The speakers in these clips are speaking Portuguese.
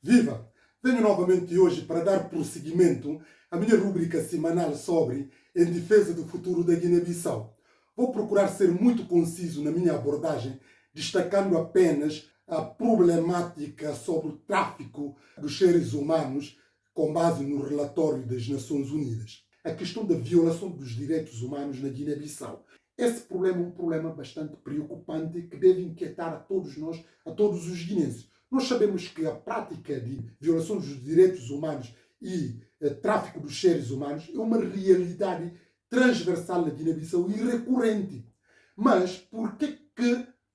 Viva! Venho novamente hoje para dar prosseguimento à minha rúbrica semanal sobre Em Defesa do Futuro da Guiné-Bissau. Vou procurar ser muito conciso na minha abordagem, destacando apenas a problemática sobre o tráfico dos seres humanos com base no relatório das Nações Unidas. A questão da violação dos direitos humanos na Guiné-Bissau. Esse problema é um problema bastante preocupante que deve inquietar a todos nós, a todos os guineenses. Nós sabemos que a prática de violação dos direitos humanos e tráfico dos seres humanos é uma realidade transversal na Guiné-Bissau e recorrente. Mas por que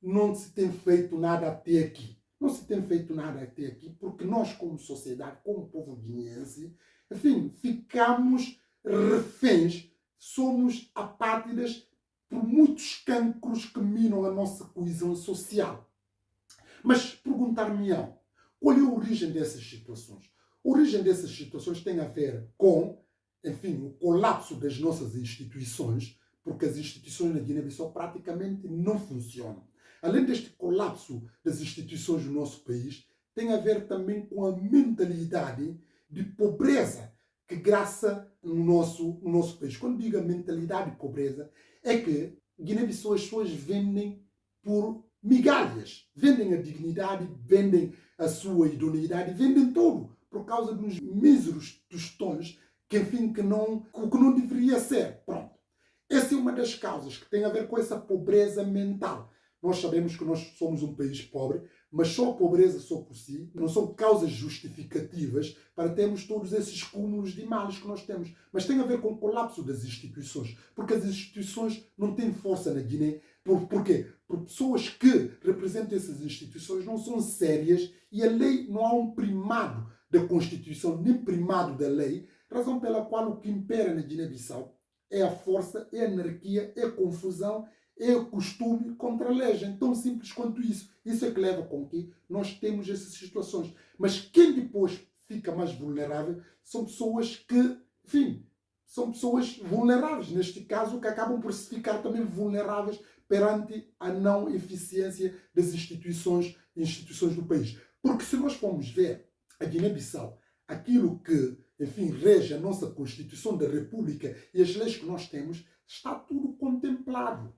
não se tem feito nada até aqui? Não se tem feito nada até aqui porque nós, como sociedade, como povo guineense, enfim, ficamos reféns, somos apátridas por muitos cancros que minam a nossa coesão social. Mas perguntar-me-ão, qual é a origem dessas situações? A origem dessas situações tem a ver com, enfim, o colapso das nossas instituições, porque as instituições na Guiné-Bissau praticamente não funcionam. Além deste colapso das instituições do nosso país, tem a ver também com a mentalidade de pobreza que graça no nosso país. Quando digo a mentalidade de pobreza, é que Guiné-Bissau as pessoas vendem por migalhas. Vendem a dignidade, vendem a sua idoneidade, vendem tudo por causa de uns míseros tostões que, enfim, que não deveria ser. Pronto. Essa é uma das causas que tem a ver com essa pobreza mental. Nós sabemos que nós somos um país pobre, mas só a pobreza só por si não são causas justificativas para termos todos esses cúmulos de males que nós temos. Mas tem a ver com o colapso das instituições, porque as instituições não têm força na Guiné. Por quê? Porque pessoas que representam essas instituições não são sérias e a lei, não há um primado da Constituição, nem primado da lei, razão pela qual o que impera na Guiné-Bissau é a força, é a anarquia, é a confusão, é o costume contra a legem. Tão simples quanto isso. Isso é que leva com que nós temos essas situações. Mas quem depois fica mais vulnerável são pessoas que, enfim, são pessoas vulneráveis, neste caso, que acabam por se ficar também vulneráveis perante a não eficiência das instituições do país. Porque se nós formos ver a Guiné-Bissau, aquilo que, enfim, rege a nossa Constituição da República e as leis que nós temos, está tudo contemplado.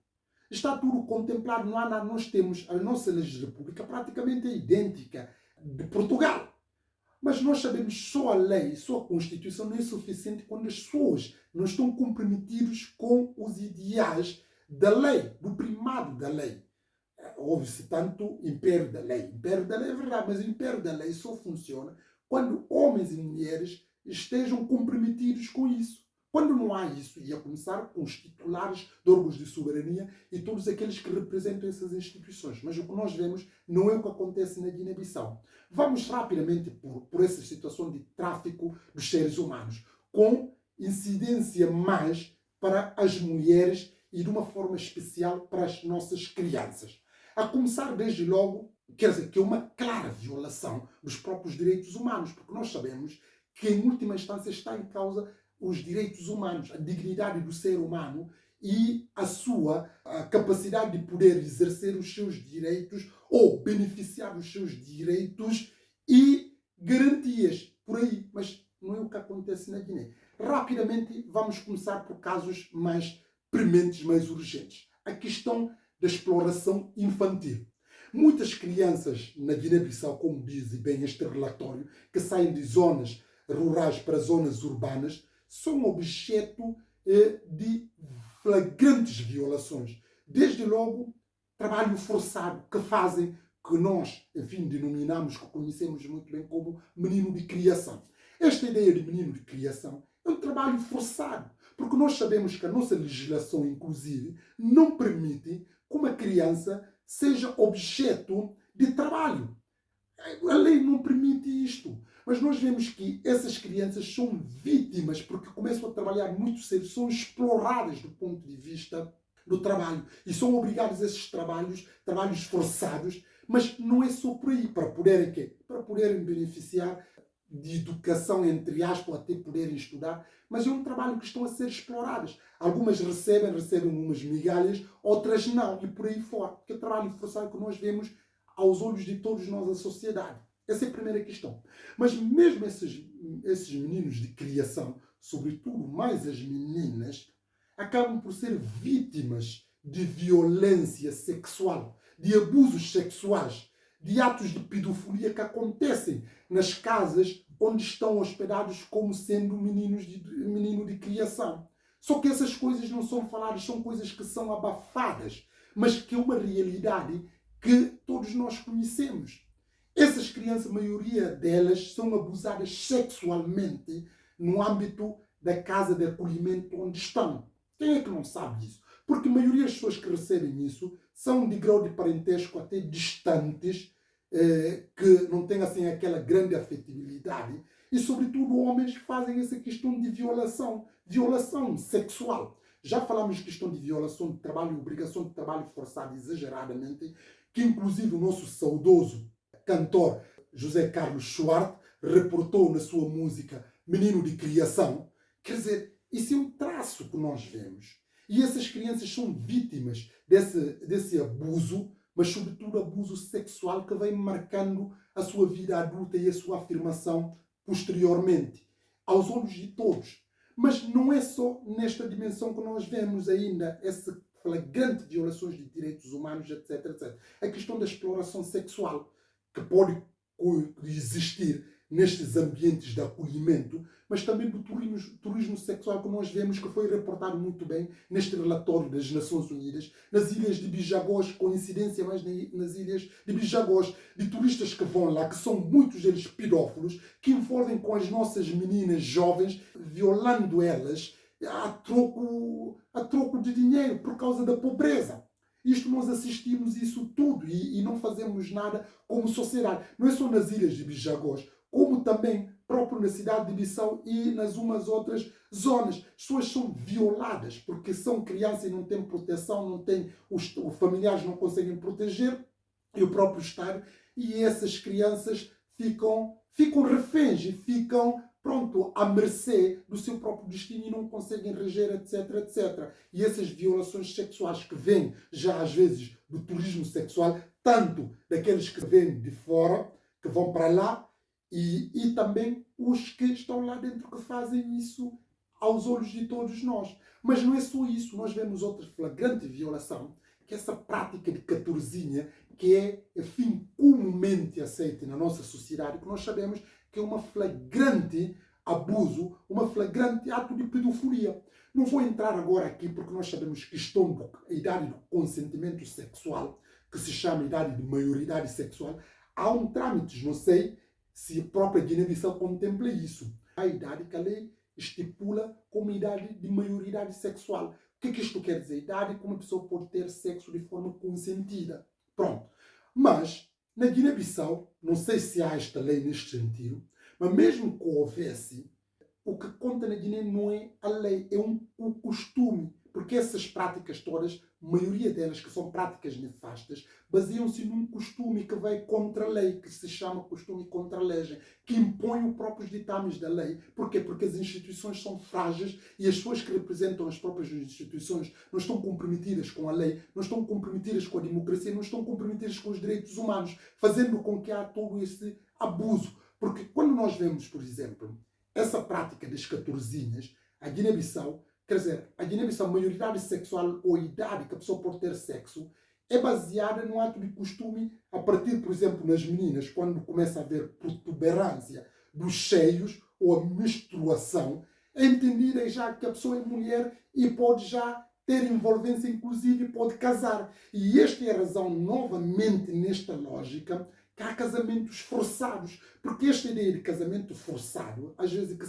Está tudo contemplado, não há nada. Nós temos a nossa lei de república praticamente idêntica de Portugal. Mas nós sabemos só a lei, só a Constituição não é suficiente quando as pessoas não estão comprometidas com os ideais da lei, do primado da lei. Houve-se tanto império da lei. Império da lei é verdade, mas o império da lei só funciona quando homens e mulheres estejam comprometidos com isso. Quando não há isso, ia começar com os titulares de órgãos de soberania e todos aqueles que representam essas instituições. Mas o que nós vemos não é o que acontece na Guiné-Bissau. Vamos rapidamente por essa situação de tráfico dos seres humanos, com incidência mais para as mulheres e de uma forma especial para as nossas crianças. A começar desde logo, quer dizer, que é uma clara violação dos próprios direitos humanos, porque nós sabemos que em última instância está em causa os direitos humanos, a dignidade do ser humano e a capacidade de poder exercer os seus direitos ou beneficiar dos seus direitos e garantias por aí. Mas não é o que acontece na Guiné. Rapidamente vamos começar por casos mais prementes, mais urgentes. A questão da exploração infantil. Muitas crianças na Guiné-Bissau, como diz bem este relatório, que saem de zonas rurais para zonas urbanas, são objeto de flagrantes violações. Desde logo, trabalho forçado que fazem, que nós, enfim, denominamos, que conhecemos muito bem como menino de criação. Esta ideia de menino de criação é um trabalho forçado, porque nós sabemos que a nossa legislação, inclusive, não permite que uma criança seja objeto de trabalho. A lei não permite isto. Mas nós vemos que essas crianças são vítimas porque começam a trabalhar muito cedo, são exploradas do ponto de vista do trabalho e são obrigadas a esses trabalhos forçados, mas não é só por aí, para poderem quê? Para poderem beneficiar de educação, entre aspas, até poderem estudar, mas é um trabalho que estão a ser exploradas. Algumas recebem umas migalhas, outras não, e por aí fora. Porque é trabalho forçado que nós vemos aos olhos de todos nós, a sociedade. Essa é a primeira questão. Mas mesmo esses meninos de criação, sobretudo mais as meninas, acabam por ser vítimas de violência sexual, de abusos sexuais, de atos de pedofilia que acontecem nas casas onde estão hospedados como sendo menino de criação. Só que essas coisas não são faladas, são coisas que são abafadas, mas que é uma realidade que todos nós conhecemos. Essas crianças, a maioria delas, são abusadas sexualmente no âmbito da casa de acolhimento onde estão. Quem é que não sabe isso? Porque a maioria das pessoas que recebem isso são de grau de parentesco até distantes, que não têm assim aquela grande afetividade. E, sobretudo, homens fazem essa questão de violação sexual. Já falamos de questão de violação de trabalho e obrigação de trabalho forçado exageradamente, que inclusive o nosso saudoso cantor José Carlos Schwartz reportou na sua música Menino de Criação. Quer dizer, isso é um traço que nós vemos. E essas crianças são vítimas desse abuso, mas sobretudo abuso sexual que vem marcando a sua vida adulta e a sua afirmação posteriormente, aos olhos de todos. Mas não é só nesta dimensão que nós vemos ainda essa flagrante violações de direitos humanos, etc, etc. A questão da exploração sexual, que pode existir nestes ambientes de acolhimento, mas também do turismo sexual que nós vemos que foi reportado muito bem neste relatório das Nações Unidas, nas ilhas de Bijagós, coincidência mais nas ilhas de Bijagós, de turistas que vão lá, que são muitos deles pedófilos, que envolvem com as nossas meninas jovens, violando elas a troco de dinheiro por causa da pobreza. Isto nós assistimos isso tudo e não fazemos nada como sociedade. Não é só nas ilhas de Bijagós, como também próprio na cidade de Bissau e nas umas outras zonas. As pessoas são violadas porque são crianças e não têm proteção, os familiares não conseguem proteger, e o próprio Estado, e essas crianças ficam reféns e ficam à mercê do seu próprio destino e não conseguem reger, etc, etc. E essas violações sexuais que vêm já às vezes do turismo sexual, tanto daqueles que vêm de fora, que vão para lá, e também os que estão lá dentro que fazem isso aos olhos de todos nós. Mas não é só isso, nós vemos outra flagrante violação, que é essa prática de catorzinha, que é, enfim, comumente aceita na nossa sociedade, que nós sabemos que é uma flagrante abuso, uma flagrante ato de pedofilia. Não vou entrar agora aqui porque nós sabemos que questão da idade do consentimento sexual, que se chama idade de maioridade sexual, há um trâmite, não sei se a própria Guiné-Bissau contempla isso. A idade que a lei estipula como idade de maioridade sexual. O que isto quer dizer? Idade como a pessoa pode ter sexo de forma consentida. Pronto. Mas, na Guiné-Bissau, não sei se há esta lei neste sentido, mas mesmo que houvesse, o que conta na Guiné não é a lei, é um costume. Porque essas práticas todas, a maioria delas que são práticas nefastas, baseiam-se num costume que vai contra a lei, que se chama costume contra a lei, que impõe os próprios ditames da lei. Porquê? Porque as instituições são frágeis e as pessoas que representam as próprias instituições não estão comprometidas com a lei, não estão comprometidas com a democracia, não estão comprometidas com os direitos humanos, fazendo com que há todo esse abuso. Porque quando nós vemos, por exemplo, essa prática das catorzinhas, a Guiné-Bissau, quer dizer, a Guiné-Bissau, a maioridade sexual ou a idade que a pessoa pode ter sexo é baseada no ato de costume a partir, por exemplo, nas meninas, quando começa a haver protuberância dos seios ou a menstruação, é entendida já que a pessoa é mulher e pode já ter envolvência, inclusive pode casar. E esta é a razão, novamente, nesta lógica, que há casamentos forçados. Porque esta ideia de casamento forçado, às vezes que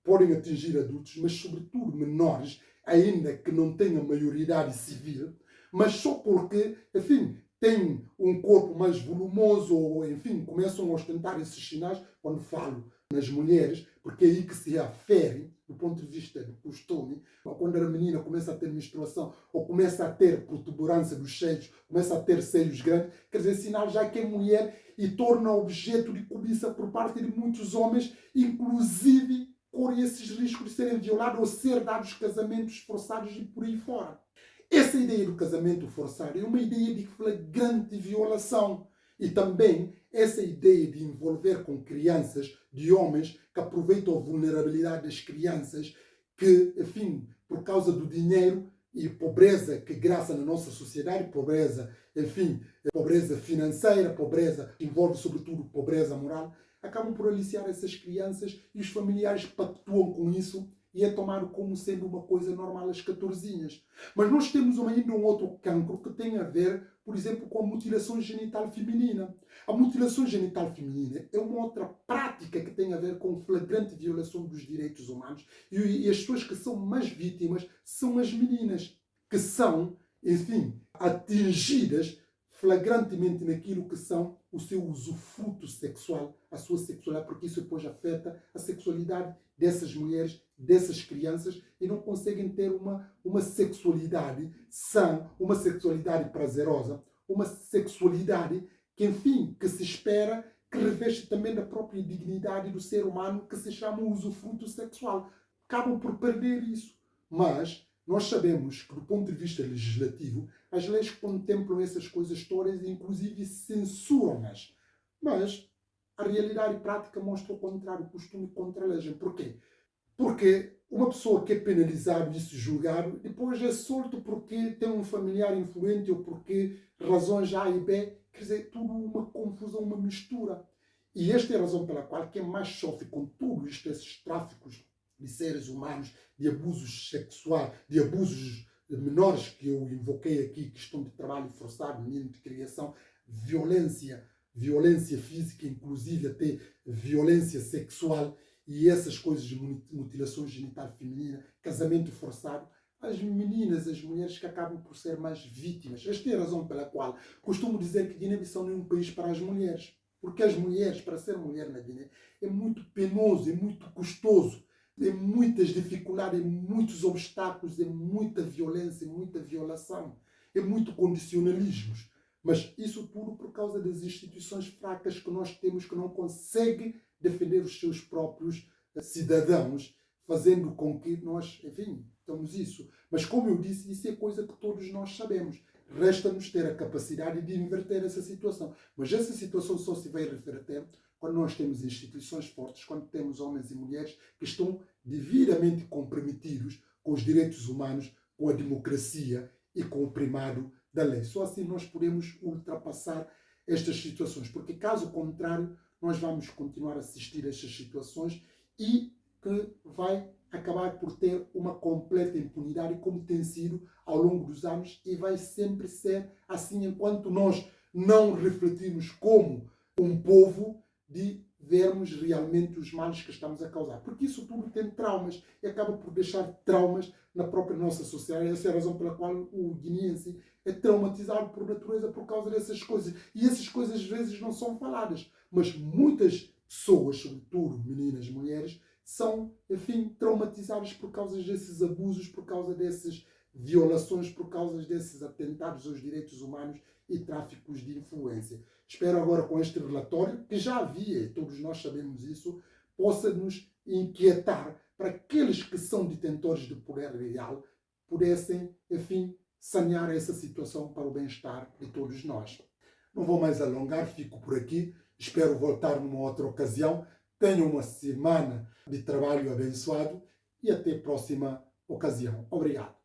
podem atingir adultos, mas sobretudo menores, ainda que não tenham maioridade civil, mas só porque, enfim, têm um corpo mais volumoso ou, enfim, começam a ostentar esses sinais, quando falo nas mulheres, porque é aí que se afere, do ponto de vista do costume, quando a menina começa a ter menstruação ou começa a ter protuberância dos seios, começa a ter seios grandes, quer dizer, sinal já que é mulher e torna objeto de cobiça por parte de muitos homens, inclusive correm esses riscos de serem violados ou ser dados casamentos forçados e por aí fora. Essa ideia do casamento forçado é uma ideia de flagrante violação e também essa ideia de envolver com crianças, de homens que aproveitam a vulnerabilidade das crianças, que, enfim, por causa do dinheiro e pobreza que graça na nossa sociedade, pobreza, enfim, pobreza financeira, pobreza que envolve sobretudo pobreza moral, acabam por aliciar essas crianças e os familiares pactuam com isso e é tomado como sendo uma coisa normal às 14. Mas nós temos ainda um outro cancro que tem a ver, por exemplo, com a mutilação genital feminina. A mutilação genital feminina é uma outra prática que tem a ver com flagrante violação dos direitos humanos e as pessoas que são mais vítimas são as meninas, que são, enfim, atingidas flagrantemente naquilo que são o seu usufruto sexual, a sua sexualidade, porque isso depois afeta a sexualidade dessas mulheres, dessas crianças, e não conseguem ter uma sexualidade sã, uma sexualidade prazerosa, uma sexualidade que, enfim, que se espera que reveste também da própria dignidade do ser humano, que se chama o usufruto sexual. Acabam por perder isso. Mas nós sabemos que, do ponto de vista legislativo, as leis contemplam essas coisas todas e, inclusive, censuram-nas. Mas a realidade prática mostra o contrário, o costume contra a lei. Porquê? Porque uma pessoa que é penalizada e se julgado, depois é solto porque tem um familiar influente ou porque razões A e B, quer dizer, tudo uma confusão, uma mistura. E esta é a razão pela qual quem mais sofre com tudo isto, esses tráficos de seres humanos, de abusos sexuais, de abusos menores que eu invoquei aqui, questão de trabalho forçado, menino de criação, violência física, inclusive até violência sexual e essas coisas de mutilação genital feminina, casamento forçado, as meninas, as mulheres que acabam por ser mais vítimas. Esta é a razão pela qual costumo dizer que Guiné-Bissau não é um país para as mulheres. Porque as mulheres, para ser mulher na Guiné, é muito penoso, é muito custoso. Tem muitas dificuldades, muitos obstáculos, muita violência, muita violação, muito condicionalismos. Mas isso tudo por causa das instituições fracas que nós temos, que não conseguem defender os seus próprios cidadãos, fazendo com que nós, enfim, estamos isso. Mas como eu disse, isso é coisa que todos nós sabemos. Resta-nos ter a capacidade de inverter essa situação. Mas essa situação só se vai reverter quando nós temos instituições fortes, quando temos homens e mulheres que estão devidamente comprometidos com os direitos humanos, com a democracia e com o primado da lei. Só assim nós podemos ultrapassar estas situações, porque caso contrário, nós vamos continuar a assistir a estas situações e que vai acabar por ter uma completa impunidade, como tem sido ao longo dos anos, e vai sempre ser assim enquanto nós não refletirmos como um povo de vermos realmente os males que estamos a causar. Porque isso tudo tem traumas e acaba por deixar traumas na própria nossa sociedade. Essa é a razão pela qual o guineense é traumatizado por natureza por causa dessas coisas. E essas coisas às vezes não são faladas. Mas muitas pessoas, sobretudo meninas, mulheres, são, enfim, traumatizadas por causa desses abusos, por causa dessas violações, por causa desses atentados aos direitos humanos e tráficos de influência. Espero agora com este relatório, que já havia, todos nós sabemos isso, possa nos inquietar para aqueles que são detentores de poder real pudessem, enfim, sanear essa situação para o bem-estar de todos nós. Não vou mais alongar, fico por aqui. Espero voltar numa outra ocasião. Tenham uma semana de trabalho abençoado e até a próxima ocasião. Obrigado.